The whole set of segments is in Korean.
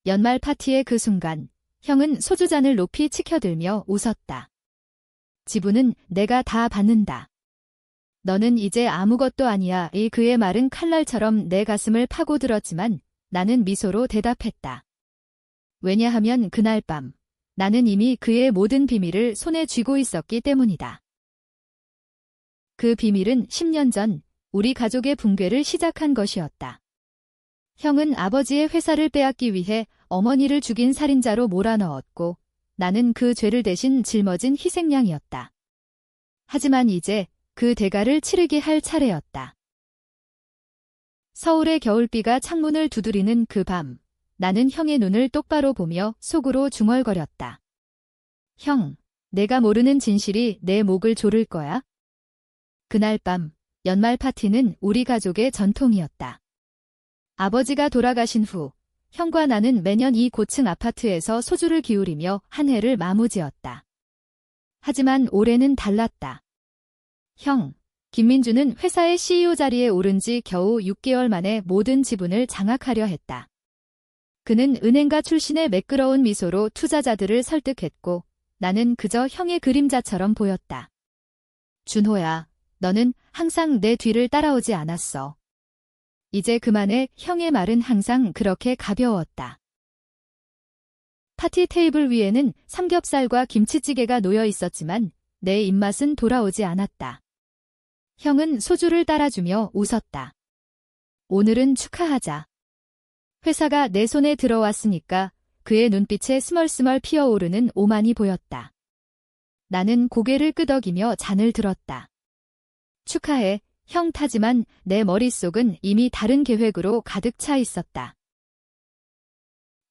연말 파티의 그 순간, 형은 소주잔을 높이 치켜들며 웃었다. 지분은 내가 다 받는다. 너는 이제 아무것도 아니야. 이 그의 말은 칼날처럼 내 가슴을 파고들었지만 나는 미소로 대답했다. 왜냐하면 그날 밤 나는 이미 그의 모든 비밀을 손에 쥐고 있었기 때문이다. 그 비밀은 10년 전 우리 가족의 붕괴를 시작한 것이었다. 형은 아버지의 회사를 빼앗기 위해 어머니를 죽인 살인자로 몰아넣었고 나는 그 죄를 대신 짊어진 희생양이었다. 하지만 이제 그 대가를 치르게 할 차례였다. 서울의 겨울비가 창문을 두드리는 그 밤, 나는 형의 눈을 똑바로 보며 속으로 중얼거렸다. 형, 내가 모르는 진실이 내 목을 조를 거야? 그날 밤, 연말 파티는 우리 가족의 전통이었다. 아버지가 돌아가신 후, 형과 나는 매년 이 고층 아파트에서 소주를 기울이며 한 해를 마무지었다. 하지만 올해는 달랐다. 형, 김민주는 회사의 CEO 자리에 오른 지 겨우 6개월 만에 모든 지분을 장악하려 했다. 그는 은행가 출신의 매끄러운 미소로 투자자들을 설득했고 나는 그저 형의 그림자처럼 보였다. 준호야, 너는 항상 내 뒤를 따라오지 않았어. 이제 그만해. 형의 말은 항상 그렇게 가벼웠다. 파티 테이블 위에는 삼겹살과 김치찌개가 놓여 있었지만 내 입맛은 돌아오지 않았다. 형은 소주를 따라주며 웃었다. 오늘은 축하하자. 회사가 내 손에 들어왔으니까. 그의 눈빛에 스멀스멀 피어오르는 오만이 보였다. 나는 고개를 끄덕이며 잔을 들었다. 축하해, 형. 타지만 내 머릿속은 이미 다른 계획으로 가득 차 있었다.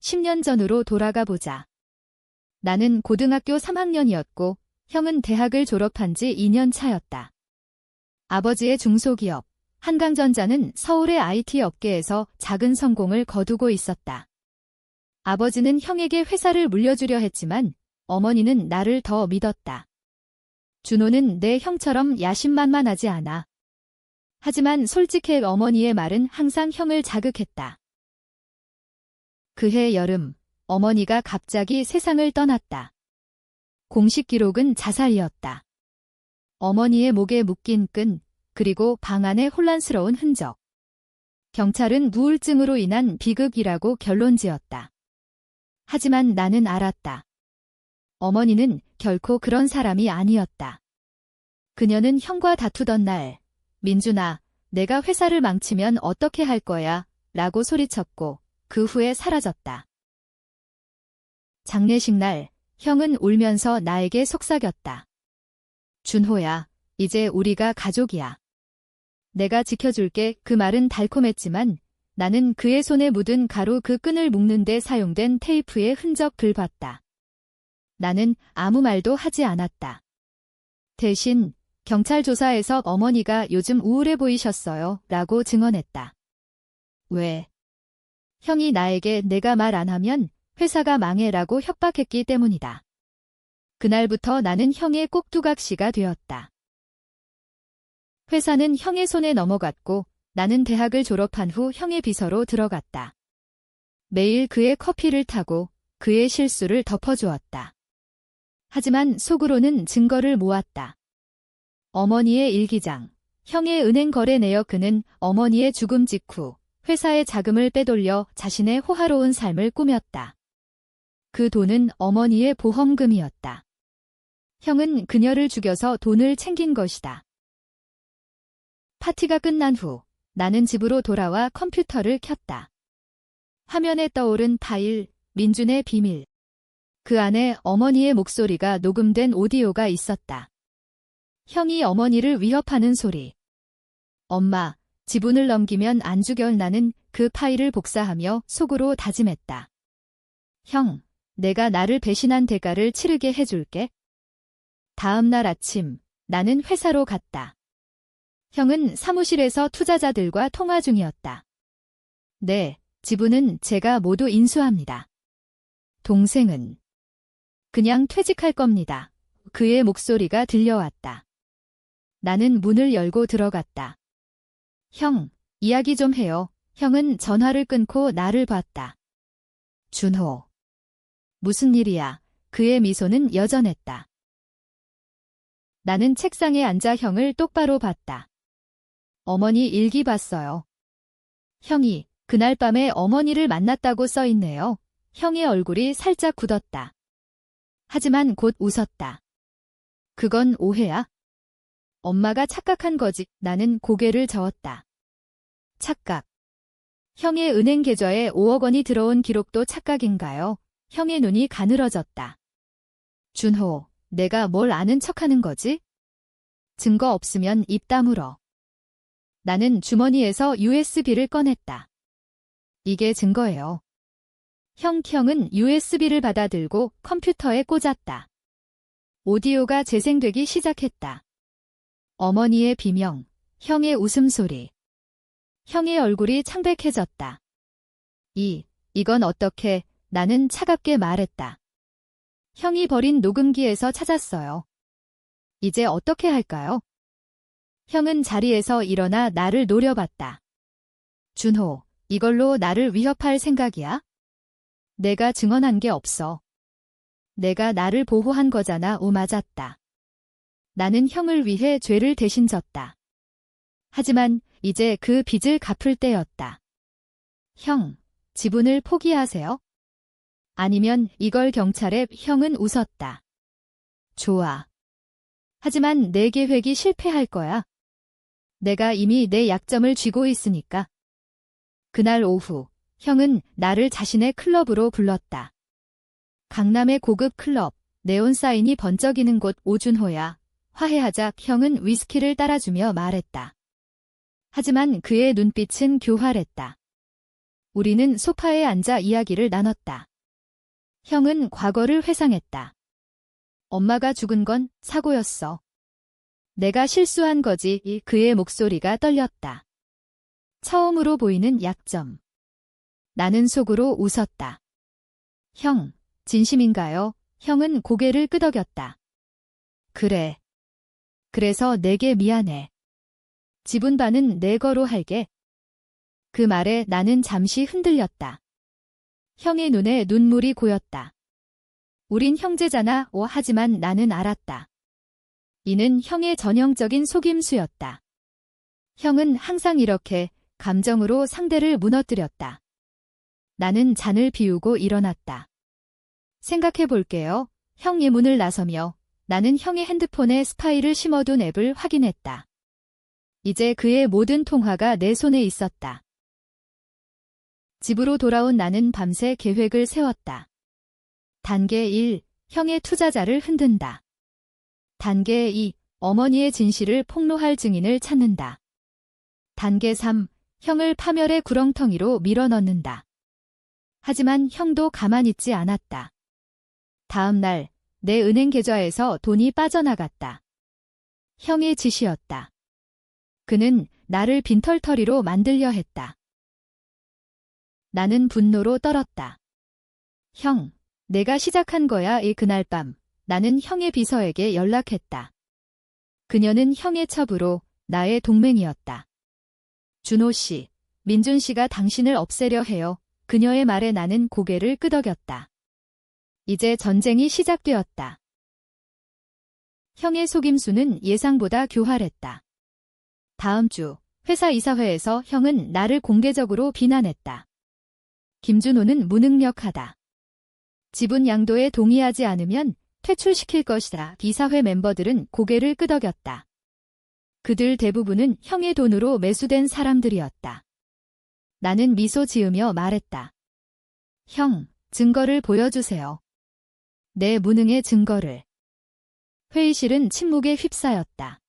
10년 전으로 돌아가 보자. 나는 고등학교 3학년이었고 형은 대학을 졸업한 지 2년 차였다. 아버지의 중소기업, 한강전자는 서울의 IT 업계에서 작은 성공을 거두고 있었다. 아버지는 형에게 회사를 물려주려 했지만 어머니는 나를 더 믿었다. 준호는 내 형처럼 야심만만하지 않아. 하지만 솔직해. 어머니의 말은 항상 형을 자극했다. 그해 여름, 어머니가 갑자기 세상을 떠났다. 공식 기록은 자살이었다. 어머니의 목에 묶인 끈, 그리고 방 안의 혼란스러운 흔적. 경찰은 우울증으로 인한 비극이라고 결론지었다. 하지만 나는 알았다. 어머니는 결코 그런 사람이 아니었다. 그녀는 형과 다투던 날, 민준아, 내가 회사를 망치면 어떻게 할 거야? 라고 소리쳤고 그 후에 사라졌다. 장례식 날, 형은 울면서 나에게 속삭였다. 준호야, 이제 우리가 가족이야. 내가 지켜줄게. 그 말은 달콤했지만 나는 그의 손에 묻은 가루 그 끈을 묶는 데 사용된 테이프의 흔적을 봤다. 나는 아무 말도 하지 않았다. 대신 경찰 조사에서 어머니가 요즘 우울해 보이셨어요 라고 증언했다. 왜? 형이 나에게 내가 말 안 하면 회사가 망해라고 협박했기 때문이다. 그날부터 나는 형의 꼭두각시가 되었다. 회사는 형의 손에 넘어갔고 나는 대학을 졸업한 후 형의 비서로 들어갔다. 매일 그의 커피를 타고 그의 실수를 덮어주었다. 하지만 속으로는 증거를 모았다. 어머니의 일기장, 형의 은행 거래 내역. 그는 어머니의 죽음 직후 회사의 자금을 빼돌려 자신의 호화로운 삶을 꾸몄다. 그 돈은 어머니의 보험금이었다. 형은 그녀를 죽여서 돈을 챙긴 것이다. 파티가 끝난 후 나는 집으로 돌아와 컴퓨터를 켰다. 화면에 떠오른 파일, 민준의 비밀. 그 안에 어머니의 목소리가 녹음된 오디오가 있었다. 형이 어머니를 위협하는 소리. 엄마, 지분을 넘기면 안 죽여. 나는 그 파일을 복사하며 속으로 다짐했다. 형, 내가 나를 배신한 대가를 치르게 해줄게. 다음 날 아침, 나는 회사로 갔다. 형은 사무실에서 투자자들과 통화 중이었다. 네, 지분은 제가 모두 인수합니다. 동생은 그냥 퇴직할 겁니다. 그의 목소리가 들려왔다. 나는 문을 열고 들어갔다. 형, 이야기 좀 해요. 형은 전화를 끊고 나를 봤다. 준호. 무슨 일이야? 그의 미소는 여전했다. 나는 책상에 앉아 형을 똑바로 봤다. 어머니 일기 봤어요. 형이 그날 밤에 어머니를 만났다고 써 있네요. 형의 얼굴이 살짝 굳었다. 하지만 곧 웃었다. 그건 오해야? 엄마가 착각한 거지. 나는 고개를 저었다. 착각. 형의 은행 계좌에 5억 원이 들어온 기록도 착각인가요? 형의 눈이 가늘어졌다. 준호, 내가 뭘 아는 척하는 거지? 증거 없으면 입 다물어. 나는 주머니에서 USB를 꺼냈다. 이게 증거예요. 형은 USB를 받아들고 컴퓨터에 꽂았다. 오디오가 재생되기 시작했다. 어머니의 비명, 형의 웃음소리. 형의 얼굴이 창백해졌다. 이건 어떻게, 나는 차갑게 말했다. 형이 버린 녹음기에서 찾았어요. 이제 어떻게 할까요? 형은 자리에서 일어나 나를 노려봤다. 준호, 이걸로 나를 위협할 생각이야? 내가 증언한 게 없어. 내가 나를 보호한 거잖아. 맞았다. 나는 형을 위해 죄를 대신 졌다. 하지만 이제 그 빚을 갚을 때였다. 형, 지분을 포기하세요? 아니면 이걸 경찰에. 형은 웃었다. 좋아. 하지만 내 계획이 실패할 거야. 내가 이미 내 약점을 쥐고 있으니까. 그날 오후, 형은 나를 자신의 클럽으로 불렀다. 강남의 고급 클럽, 네온 사인이 번쩍이는 곳. 오준호야. 화해하자. 형은 위스키를 따라주며 말했다. 하지만 그의 눈빛은 교활했다. 우리는 소파에 앉아 이야기를 나눴다. 형은 과거를 회상했다. 엄마가 죽은 건 사고였어. 내가 실수한 거지. 그의 목소리가 떨렸다. 처음으로 보이는 약점. 나는 속으로 웃었다. 형, 진심인가요? 형은 고개를 끄덕였다. 그래. 그래서 내게 미안해. 지분 반은 내 거로 할게. 그 말에 나는 잠시 흔들렸다. 형의 눈에 눈물이 고였다. 우린 형제잖아. 하지만 나는 알았다. 이는 형의 전형적인 속임수였다. 형은 항상 이렇게 감정으로 상대를 무너뜨렸다. 나는 잔을 비우고 일어났다. 생각해 볼게요. 형의 문을 나서며 나는 형의 핸드폰에 스파이를 심어둔 앱을 확인했다. 이제 그의 모든 통화가 내 손에 있었다. 집으로 돌아온 나는 밤새 계획을 세웠다. 단계 1. 형의 투자자를 흔든다. 단계 2. 어머니의 진실을 폭로할 증인을 찾는다. 단계 3. 형을 파멸의 구렁텅이로 밀어넣는다. 하지만 형도 가만히 있지 않았다. 다음 날, 내 은행 계좌에서 돈이 빠져나갔다. 형의 짓이었다. 그는 나를 빈털터리로 만들려 했다. 나는 분노로 떨었다. 형, 내가 시작한 거야. 그날 밤, 나는 형의 비서에게 연락했다. 그녀는 형의 첩으로 나의 동맹이었다. 준호 씨, 민준 씨가 당신을 없애려 해요. 그녀의 말에 나는 고개를 끄덕였다. 이제 전쟁이 시작되었다. 형의 속임수는 예상보다 교활했다. 다음 주 회사 이사회에서 형은 나를 공개적으로 비난했다. 김준호는 무능력하다. 지분 양도에 동의하지 않으면 퇴출시킬 것이다. 이사회 멤버들은 고개를 끄덕였다. 그들 대부분은 형의 돈으로 매수된 사람들이었다. 나는 미소 지으며 말했다. 형, 증거를 보여주세요. 내 무능의 증거를. 회의실은 침묵에 휩싸였다.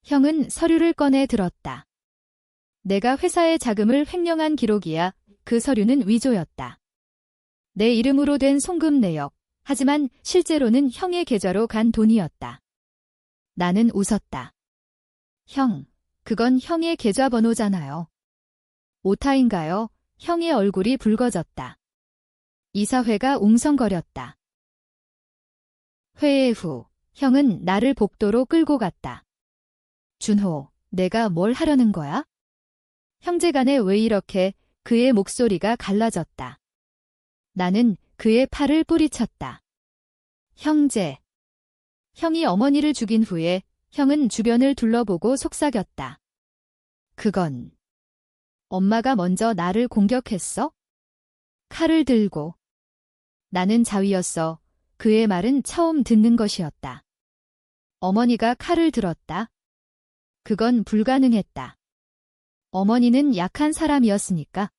형은 서류를 꺼내 들었다. 내가 회사의 자금을 횡령한 기록이야. 그 서류는 위조였다. 내 이름으로 된 송금 내역, 하지만 실제로는 형의 계좌로 간 돈이었다. 나는 웃었다. 형, 그건 형의 계좌번호잖아요. 오타인가요? 형의 얼굴이 붉어졌다. 이사회가 웅성거렸다. 회의 후, 형은 나를 복도로 끌고 갔다. 준호, 내가 뭘 하려는 거야? 형제간에 왜 이렇게. 그의 목소리가 갈라졌다. 나는 그의 팔을 뿌리쳤다. 형제. 형이 어머니를 죽인 후에 형은 주변을 둘러보고 속삭였다. 그건 엄마가 먼저 나를 공격했어? 칼을 들고. 나는 자위였어. 그의 말은 처음 듣는 것이었다. 어머니가 칼을 들었다. 그건 불가능했다. 어머니는 약한 사람이었으니까.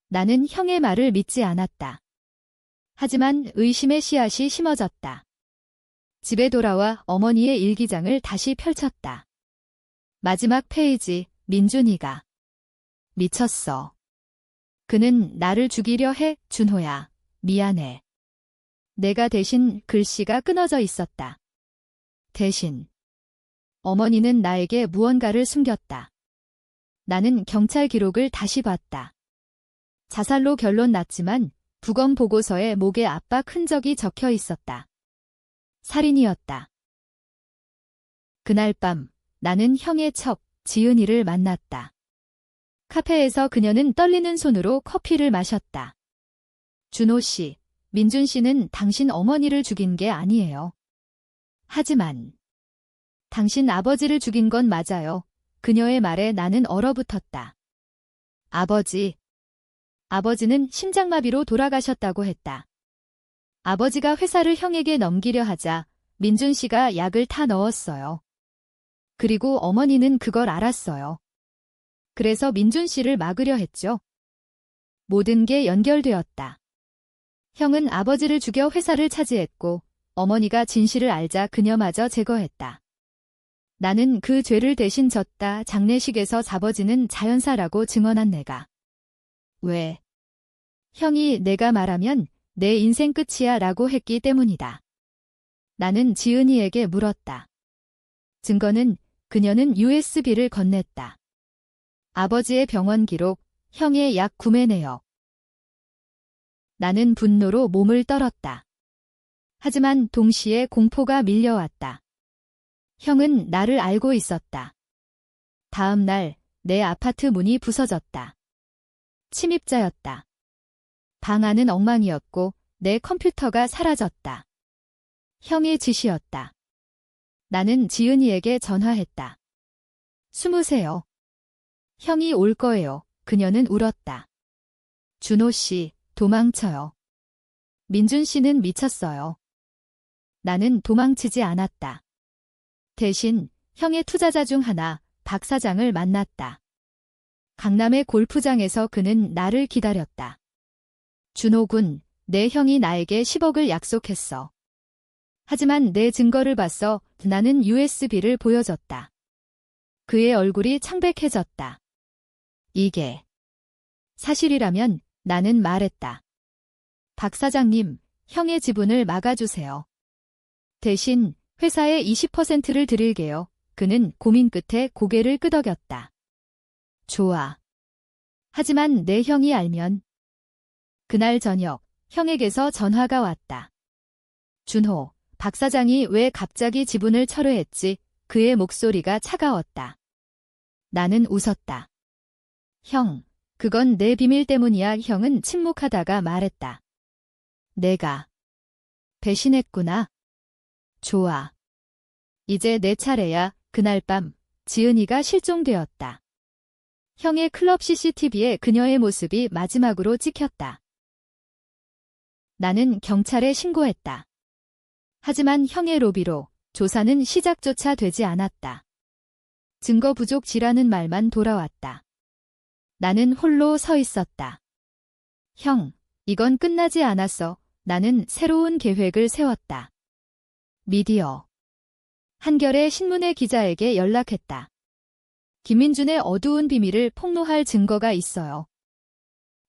나는 형의 말을 믿지 않았다. 하지만 의심의 씨앗이 심어졌다. 집에 돌아와 어머니의 일기장을 다시 펼쳤다. 마지막 페이지, 민준이가. 미쳤어. 그는 나를 죽이려 해, 준호야. 미안해. 내가 대신 글씨가 끊어져 있었다. 대신. 어머니는 나에게 무언가를 숨겼다. 나는 경찰 기록을 다시 봤다. 자살로 결론 났지만 부검 보고서에 목에 압박 흔적이 적혀 있었다. 살인이었다. 그날 밤 나는 형의 척, 지은이를 만났다. 카페에서 그녀는 떨리는 손으로 커피를 마셨다. 준호 씨, 민준 씨는 당신 어머니를 죽인 게 아니에요. 하지만 당신 아버지를 죽인 건 맞아요. 그녀의 말에 나는 얼어붙었다. 아버지. 아버지는 심장마비로 돌아가셨다고 했다. 아버지가 회사를 형에게 넘기려 하자 민준 씨가 약을 타 넣었어요. 그리고 어머니는 그걸 알았어요. 그래서 민준 씨를 막으려 했죠. 모든 게 연결되었다. 형은 아버지를 죽여 회사를 차지했고 어머니가 진실을 알자 그녀마저 제거했다. 나는 그 죄를 대신 졌다. 장례식에서 잡아지는 자연사라고 증언한 내가. 왜? 형이 내가 말하면 내 인생 끝이야 라고 했기 때문이다. 나는 지은이에게 물었다. 증거는 그녀는 USB를 건넸다. 아버지의 병원 기록, 형의 약 구매 내역. 나는 분노로 몸을 떨었다. 하지만 동시에 공포가 밀려왔다. 형은 나를 알고 있었다. 다음 날 내 아파트 문이 부서졌다. 침입자였다. 방 안은 엉망이었고 내 컴퓨터가 사라졌다. 형의 짓이었다. 나는 지은이에게 전화했다. 숨으세요. 형이 올 거예요. 그녀는 울었다. 준호 씨, 도망쳐요. 민준 씨는 미쳤어요. 나는 도망치지 않았다. 대신 형의 투자자 중 하나, 박 사장을 만났다. 강남의 골프장에서 그는 나를 기다렸다. 준호군, 내 형이 나에게 10억을 약속했어. 하지만 내 증거를 봤어. 나는 USB를 보여줬다. 그의 얼굴이 창백해졌다. 이게 사실이라면 나는 말했다. 박 사장님, 형의 지분을 막아주세요. 대신 회사의 20%를 드릴게요. 그는 고민 끝에 고개를 끄덕였다. 좋아. 하지만 내 형이 알면. 그날 저녁 형에게서 전화가 왔다. 준호, 박 사장이 왜 갑자기 지분을 철회했지? 그의 목소리가 차가웠다. 나는 웃었다. 형, 그건 내 비밀 때문이야. 형은 침묵하다가 말했다. 내가 배신했구나. 좋아. 이제 내 차례야. 그날 밤 지은이가 실종되었다. 형의 클럽 CCTV에 그녀의 모습이 마지막으로 찍혔다. 나는 경찰에 신고했다. 하지만 형의 로비로 조사는 시작조차 되지 않았다. 증거 부족지라는 말만 돌아왔다. 나는 홀로 서 있었다. 형, 이건 끝나지 않았어. 나는 새로운 계획을 세웠다. 미디어. 한겨레 신문의 기자에게 연락했다. 김민준의 어두운 비밀을 폭로할 증거가 있어요.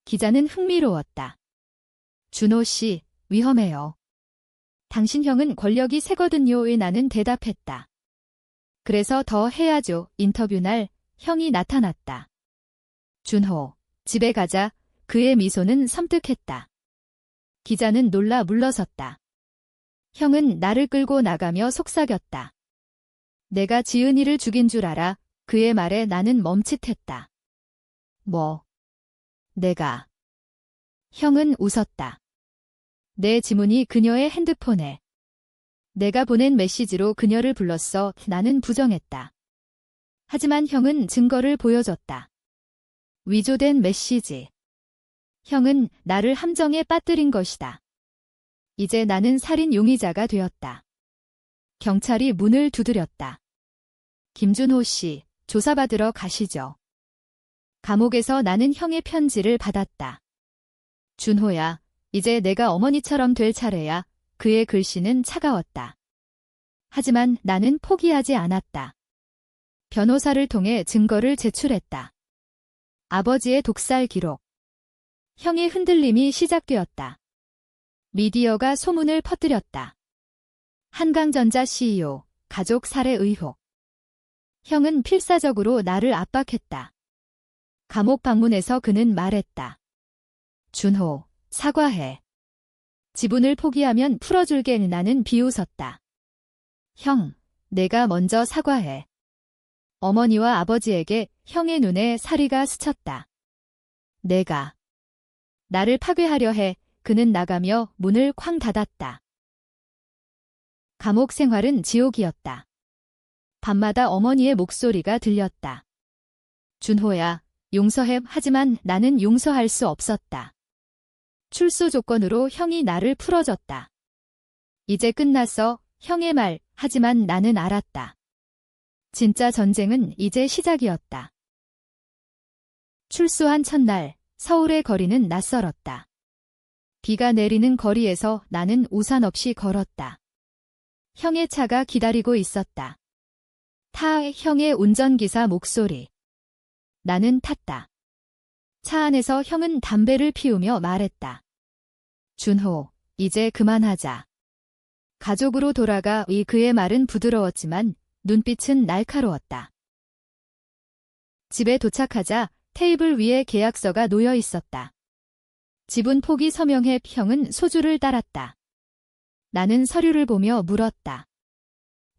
기자는 흥미로웠다. 준호 씨, 위험해요. 당신 형은 권력이 세거든요. 나는 대답했다. 그래서 더 해야죠. 인터뷰 날 형이 나타났다. 준호, 집에 가자. 그의 미소는 섬뜩했다. 기자는 놀라 물러섰다. 형은 나를 끌고 나가며 속삭였다. 내가 지은이를 죽인 줄 알아. 그의 말에 나는 멈칫했다. 뭐? 내가. 형은 웃었다. 내 지문이 그녀의 핸드폰에. 내가 보낸 메시지로 그녀를 불렀어. 나는 부정했다. 하지만 형은 증거를 보여줬다. 위조된 메시지. 형은 나를 함정에 빠뜨린 것이다. 이제 나는 살인 용의자가 되었다. 경찰이 문을 두드렸다. 김준호 씨, 조사받으러 가시죠. 감옥에서 나는 형의 편지를 받았다. 준호야, 이제 내가 어머니처럼 될 차례야. 그의 글씨는 차가웠다. 하지만 나는 포기하지 않았다. 변호사를 통해 증거를 제출했다. 아버지의 독살 기록. 형의 흔들림이 시작되었다. 미디어가 소문을 퍼뜨렸다. 한강전자 CEO, 가족 살해 의혹. 형은 필사적으로 나를 압박했다. 감옥 방문에서 그는 말했다. 준호, 사과해. 지분을 포기하면 풀어줄게. 나는 비웃었다. 형, 내가 먼저 사과해. 어머니와 아버지에게 형의 눈에 사리가 스쳤다. 내가. 나를 파괴하려 해. 그는 나가며 문을 쾅 닫았다. 감옥 생활은 지옥이었다. 밤마다 어머니의 목소리가 들렸다. 준호야, 용서해. 하지만 나는 용서할 수 없었다. 출소 조건으로 형이 나를 풀어줬다. 이제 끝났어. 형의 말. 하지만 나는 알았다. 진짜 전쟁은 이제 시작이었다. 출소한 첫날, 서울의 거리는 낯설었다. 비가 내리는 거리에서 나는 우산 없이 걸었다. 형의 차가 기다리고 있었다. 형의 운전기사 목소리. 나는 탔다. 차 안에서 형은 담배를 피우며 말했다. 준호, 이제 그만하자. 가족으로 돌아가. 그의 말은 부드러웠지만 눈빛은 날카로웠다. 집에 도착하자 테이블 위에 계약서가 놓여 있었다. 지분 포기 서명해. 형은 소주를 따랐다. 나는 서류를 보며 물었다.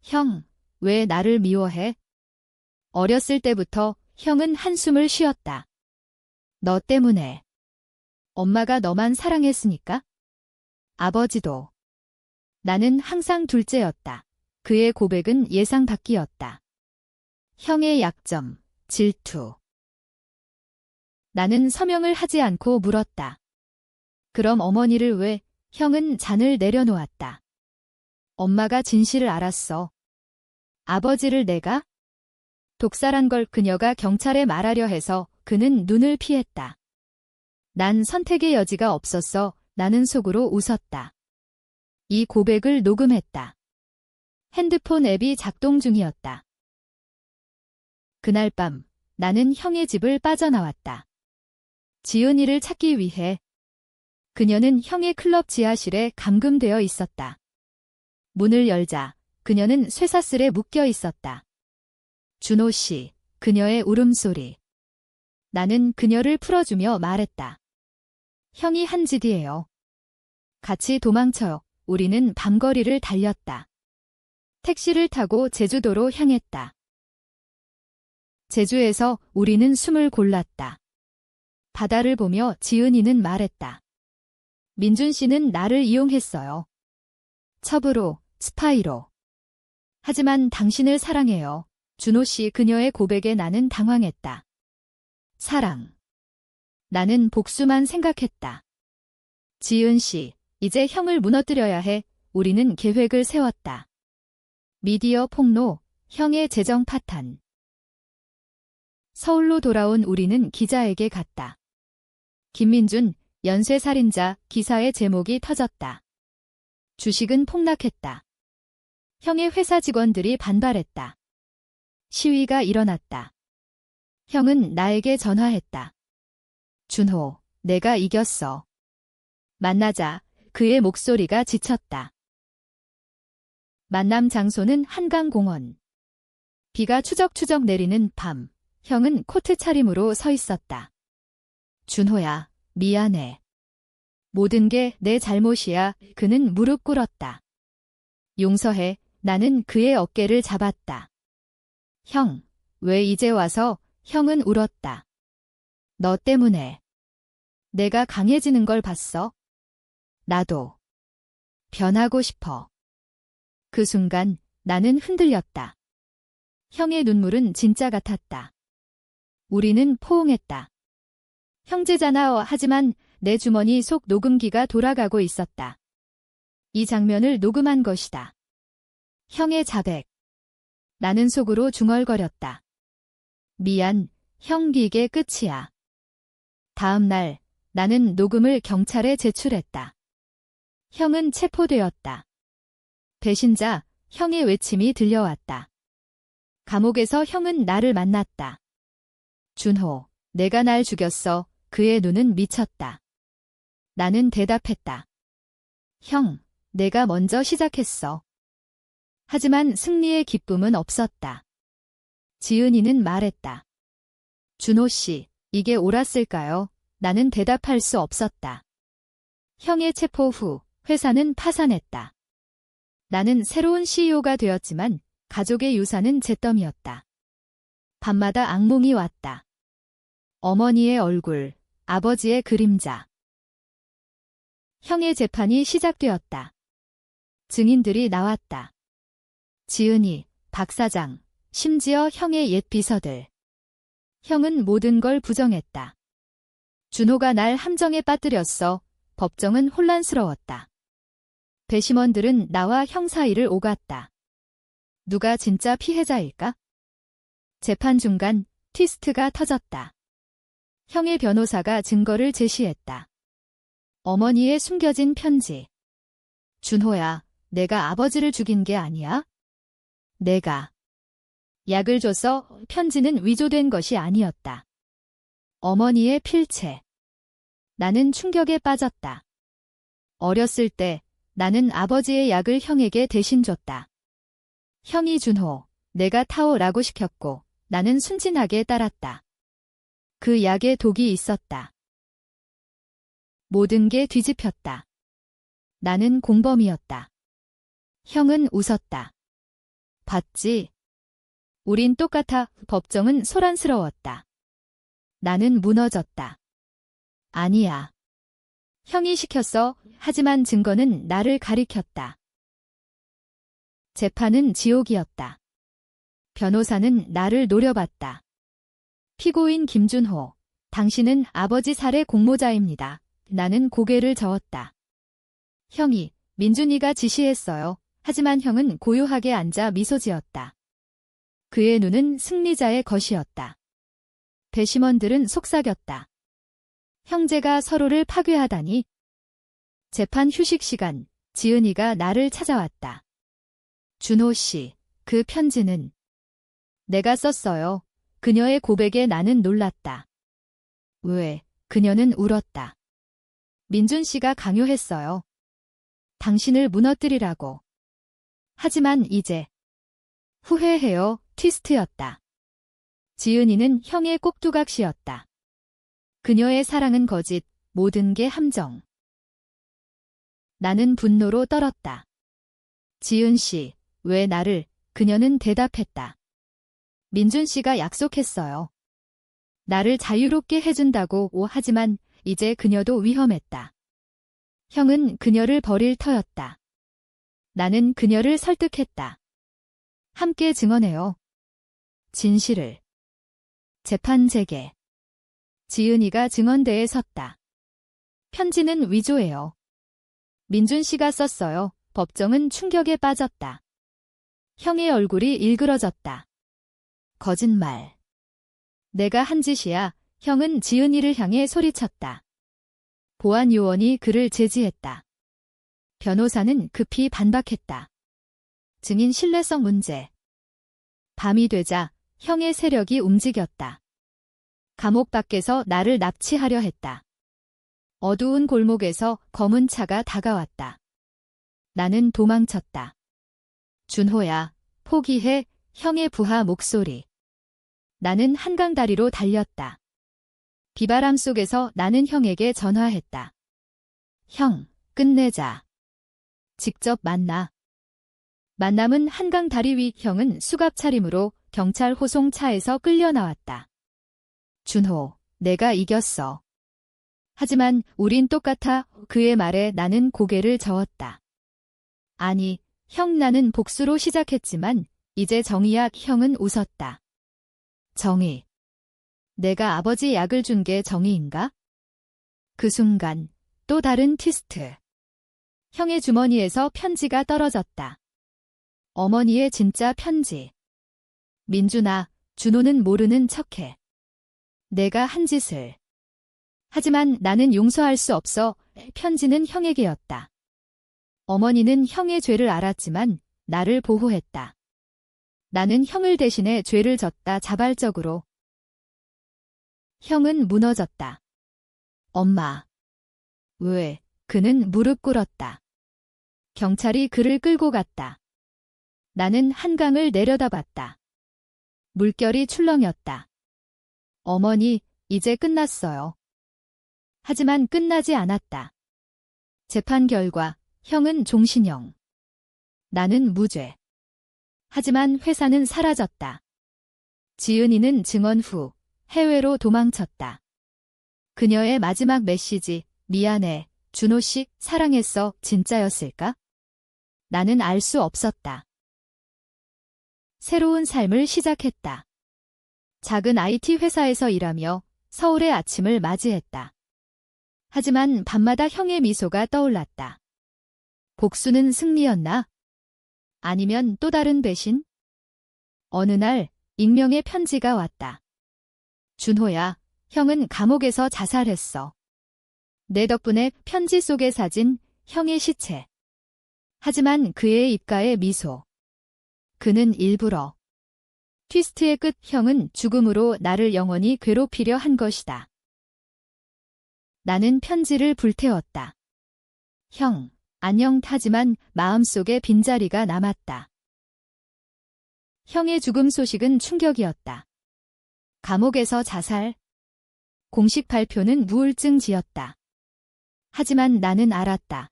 형, 왜 나를 미워해? 어렸을 때부터. 형은 한숨을 쉬었다. 너 때문에. 엄마가 너만 사랑했으니까? 아버지도. 나는 항상 둘째였다. 그의 고백은 예상 밖이었다. 형의 약점, 질투. 나는 서명을 하지 않고 물었다. 그럼 어머니를 왜? 형은 잔을 내려놓았다. 엄마가 진실을 알았어. 아버지를 내가? 독살한 걸 그녀가 경찰에 말하려 해서. 그는 눈을 피했다. 난 선택의 여지가 없었어. 나는 속으로 웃었다. 이 고백을 녹음했다. 핸드폰 앱이 작동 중이었다. 그날 밤 나는 형의 집을 빠져나왔다. 지은이를 찾기 위해. 그녀는 형의 클럽 지하실에 감금되어 있었다. 문을 열자 그녀는 쇠사슬에 묶여 있었다. 준호 씨, 그녀의 울음소리. 나는 그녀를 풀어주며 말했다. 형이 한 짓이에요. 같이 도망쳐요. 우리는 밤거리를 달렸다. 택시를 타고 제주도로 향했다. 제주에서 우리는 숨을 골랐다. 바다를 보며 지은이는 말했다. 민준 씨는 나를 이용했어요. 첩으로, 스파이로. 하지만 당신을 사랑해요. 준호 씨. 그녀의 고백에 나는 당황했다. 사랑. 나는 복수만 생각했다. 지은 씨, 이제 형을 무너뜨려야 해. 우리는 계획을 세웠다. 미디어 폭로, 형의 재정 파탄. 서울로 돌아온 우리는 기자에게 갔다. 김민준, 연쇄살인자 기사의 제목이 터졌다. 주식은 폭락했다. 형의 회사 직원들이 반발했다. 시위가 일어났다. 형은 나에게 전화했다. 준호, 내가 이겼어. 만나자. 그의 목소리가 지쳤다. 만남 장소는 한강공원. 비가 추적추적 내리는 밤, 형은 코트 차림으로 서 있었다. 준호야, 미안해. 모든 게 내 잘못이야. 그는 무릎 꿇었다. 용서해. 나는 그의 어깨를 잡았다. 형, 왜 이제 와서? 형은 울었다. 너 때문에. 내가 강해지는 걸 봤어. 나도 변하고 싶어. 그 순간 나는 흔들렸다. 형의 눈물은 진짜 같았다. 우리는 포옹했다. 형제잖아. 하지만 내 주머니 속 녹음기가 돌아가고 있었다. 이 장면을 녹음한 것이다. 형의 자백. 나는 속으로 중얼거렸다. 미안, 형, 이게 끝이야. 다음 날 나는 녹음을 경찰에 제출했다. 형은 체포되었다. 배신자, 형의 외침이 들려왔다. 감옥에서 형은 나를 만났다. 준호, 내가 날 죽였어. 그의 눈은 미쳤다. 나는 대답했다. 형, 내가 먼저 시작했어. 하지만 승리의 기쁨은 없었다. 지은이는 말했다. 준호 씨, 이게 옳았을까요? 나는 대답할 수 없었다. 형의 체포 후 회사는 파산했다. 나는 새로운 CEO가 되었지만 가족의 유산은 잿더미였다. 밤마다 악몽이 왔다. 어머니의 얼굴, 아버지의 그림자. 형의 재판이 시작되었다. 증인들이 나왔다. 지은이, 박 사장, 심지어 형의 옛 비서들. 형은 모든 걸 부정했다. 준호가 날 함정에 빠뜨렸어. 법정은 혼란스러웠다. 배심원들은 나와 형 사이를 오갔다. 누가 진짜 피해자일까? 재판 중간 트위스트가 터졌다. 형의 변호사가 증거를 제시했다. 어머니의 숨겨진 편지. 준호야, 내가 아버지를 죽인 게 아니야? 내가 약을 줘서 편지는 위조된 것이 아니었다. 어머니의 필체. 나는 충격에 빠졌다. 어렸을 때 나는 아버지의 약을 형에게 대신 줬다. 형이 준호, 내가 타오라고 시켰고 나는 순진하게 따랐다. 그 약에 독이 있었다. 모든 게 뒤집혔다. 나는 공범이었다. 형은 웃었다. 봤지? 우린 똑같아. 법정은 소란스러웠다. 나는 무너졌다. 아니야. 형이 시켰어. 하지만 증거는 나를 가리켰다. 재판은 지옥이었다. 변호사는 나를 노려봤다. 피고인 김준호, 당신은 아버지 살해 공모자입니다. 나는 고개를 저었다. 형이, 민준이가 지시했어요. 하지만 형은 고요하게 앉아 미소 지었다. 그의 눈은 승리자의 것이었다. 배심원들은 속삭였다. 형제가 서로를 파괴하다니. 재판 휴식 시간, 지은이가 나를 찾아왔다. 준호 씨, 그 편지는 내가 썼어요. 그녀의 고백에 나는 놀랐다. 왜? 그녀는 울었다. 민준 씨가 강요했어요. 당신을 무너뜨리라고. 하지만 이제 후회해요. 트위스트였다. 지은이는 형의 꼭두각시였다. 그녀의 사랑은 거짓, 모든 게 함정. 나는 분노로 떨었다. 지은 씨, 왜 나를? 그녀는 대답했다. 민준 씨가 약속했어요. 나를 자유롭게 해준다고. 하지만 이제 그녀도 위험했다. 형은 그녀를 버릴 터였다. 나는 그녀를 설득했다. 함께 증언해요. 진실을. 재판 재개. 지은이가 증언대에 섰다. 편지는 위조예요. 민준 씨가 썼어요. 법정은 충격에 빠졌다. 형의 얼굴이 일그러졌다. 거짓말. 내가 한 짓이야. 형은 지은이를 향해 소리쳤다. 보안 요원이 그를 제지했다. 변호사는 급히 반박했다. 증인 신뢰성 문제. 밤이 되자 형의 세력이 움직였다. 감옥 밖에서 나를 납치하려 했다. 어두운 골목에서 검은 차가 다가왔다. 나는 도망쳤다. 준호야, 포기해. 형의 부하 목소리. 나는 한강 다리로 달렸다. 비바람 속에서 나는 형에게 전화했다. 형, 끝내자. 직접 만나. 만남은 한강 다리 위. 형은 수갑 차림으로 경찰 호송 차에서 끌려 나왔다. 준호, 내가 이겼어. 하지만 우린 똑같아. 그의 말에 나는 고개를 저었다. 아니, 형 나는 복수로 시작했지만 이제 정의야. 형은 웃었다. 정의. 내가 아버지 약을 준 게 정의인가? 그 순간 또 다른 트위스트. 형의 주머니에서 편지가 떨어졌다. 어머니의 진짜 편지. 민준아, 준호는 모르는 척해. 내가 한 짓을. 하지만 나는 용서할 수 없어. 편지는 형에게였다. 어머니는 형의 죄를 알았지만 나를 보호했다. 나는 형을 대신해 죄를 졌다. 자발적으로. 형은 무너졌다. 엄마. 왜? 그는 무릎 꿇었다. 경찰이 그를 끌고 갔다. 나는 한강을 내려다봤다. 물결이 출렁였다. 어머니, 이제 끝났어요. 하지만 끝나지 않았다. 재판 결과, 형은 종신형. 나는 무죄. 하지만 회사는 사라졌다. 지은이는 증언 후 해외로 도망쳤다. 그녀의 마지막 메시지, 미안해, 준호 씨, 사랑했어, 진짜였을까? 나는 알 수 없었다. 새로운 삶을 시작했다. 작은 IT 회사에서 일하며 서울의 아침을 맞이했다. 하지만 밤마다 형의 미소가 떠올랐다. 복수는 승리였나? 아니면 또 다른 배신? 어느 날 익명의 편지가 왔다. 준호야, 형은 감옥에서 자살했어. 내 덕분에. 편지 속의 사진, 형의 시체. 하지만 그의 입가에 미소. 그는 일부러. 트위스트의 끝. 형은 죽음으로 나를 영원히 괴롭히려 한 것이다. 나는 편지를 불태웠다. 형, 안녕. 하지만 마음속에 빈자리가 남았다. 형의 죽음 소식은 충격이었다. 감옥에서 자살. 공식 발표는 우울증지였다. 하지만 나는 알았다.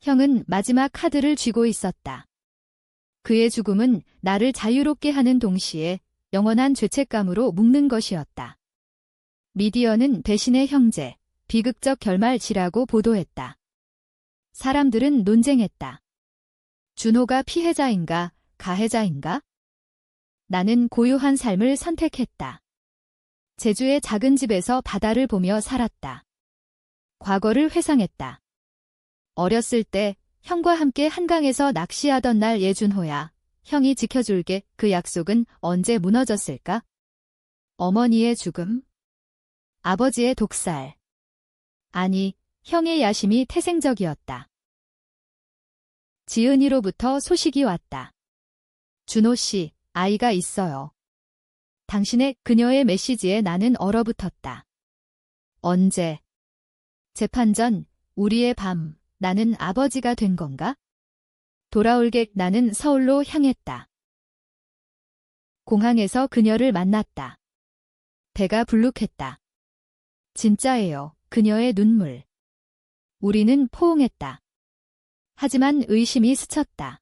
형은 마지막 카드를 쥐고 있었다. 그의 죽음은 나를 자유롭게 하는 동시에 영원한 죄책감으로 묶는 것이었다. 미디어는 배신의 형제, 비극적 결말이라고 보도했다. 사람들은 논쟁했다. 준호가 피해자인가, 가해자인가? 나는 고요한 삶을 선택했다. 제주의 작은 집에서 바다를 보며 살았다. 과거를 회상했다. 어렸을 때 형과 함께 한강에서 낚시하던 날. 예준호야, 형이 지켜줄게. 그 약속은 언제 무너졌을까? 어머니의 죽음? 아버지의 독살? 아니, 형의 야심이 태생적이었다. 지은이로부터 소식이 왔다. 준호 씨, 아이가 있어요. 당신의. 그녀의 메시지에 나는 얼어붙었다. 언제? 재판 전, 우리의 밤, 나는 아버지가 된 건가? 돌아올게. 나는 서울로 향했다. 공항에서 그녀를 만났다. 배가 불룩했다. 진짜예요. 그녀의 눈물. 우리는 포옹했다. 하지만 의심이 스쳤다.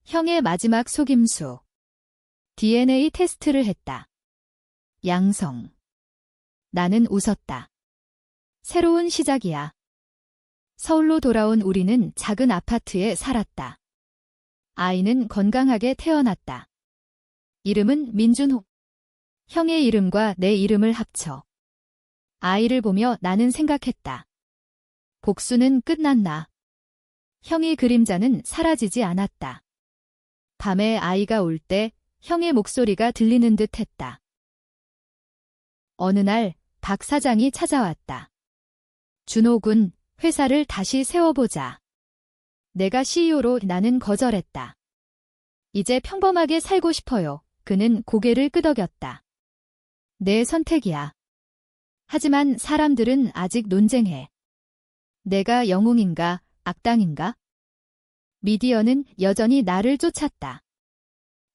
형의 마지막 속임수. DNA 테스트를 했다. 양성. 나는 웃었다. 새로운 시작이야. 서울로 돌아온 우리는 작은 아파트에 살았다. 아이는 건강하게 태어났다. 이름은 민준호. 형의 이름과 내 이름을 합쳐. 아이를 보며 나는 생각했다. 복수는 끝났나? 형의 그림자는 사라지지 않았다. 밤에 아이가 울 때 형의 목소리가 들리는 듯 했다. 어느 날 박 사장이 찾아왔다. 준호 군, 회사를 다시 세워보자. 내가 CEO로. 나는 거절했다. 이제 평범하게 살고 싶어요. 그는 고개를 끄덕였다. 내 선택이야. 하지만 사람들은 아직 논쟁해. 내가 영웅인가, 악당인가? 미디어는 여전히 나를 쫓았다.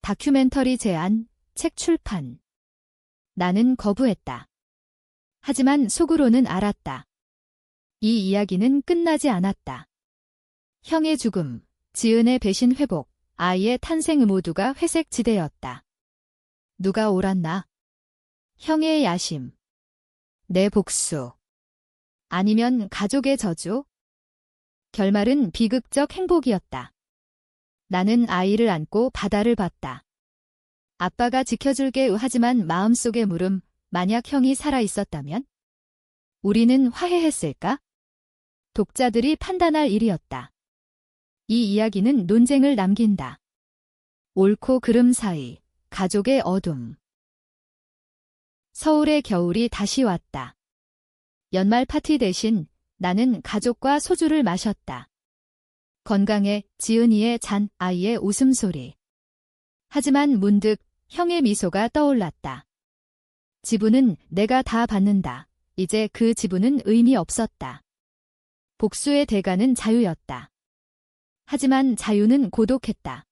다큐멘터리 제안, 책 출판. 나는 거부했다. 하지만 속으로는 알았다. 이 이야기는 끝나지 않았다. 형의 죽음, 지은의 배신 회복, 아이의 탄생 모두가 회색 지대였다. 누가 옳았나? 형의 야심. 내 복수. 아니면 가족의 저주? 결말은 비극적 행복이었다. 나는 아이를 안고 바다를 봤다. 아빠가 지켜줄게 하지만 마음속의 물음, 만약 형이 살아 있었다면? 우리는 화해했을까? 독자들이 판단할 일이었다. 이 이야기는 논쟁을 남긴다. 옳고 그름 사이, 가족의 어둠. 서울의 겨울이 다시 왔다. 연말 파티 대신 나는 가족과 소주를 마셨다. 건강에 지은이의 잔, 아이의 웃음소리. 하지만 문득 형의 미소가 떠올랐다. 지분은 내가 다 받는다. 이제 그 지분은 의미 없었다. 복수의 대가는 자유였다. 하지만 자유는 고독했다.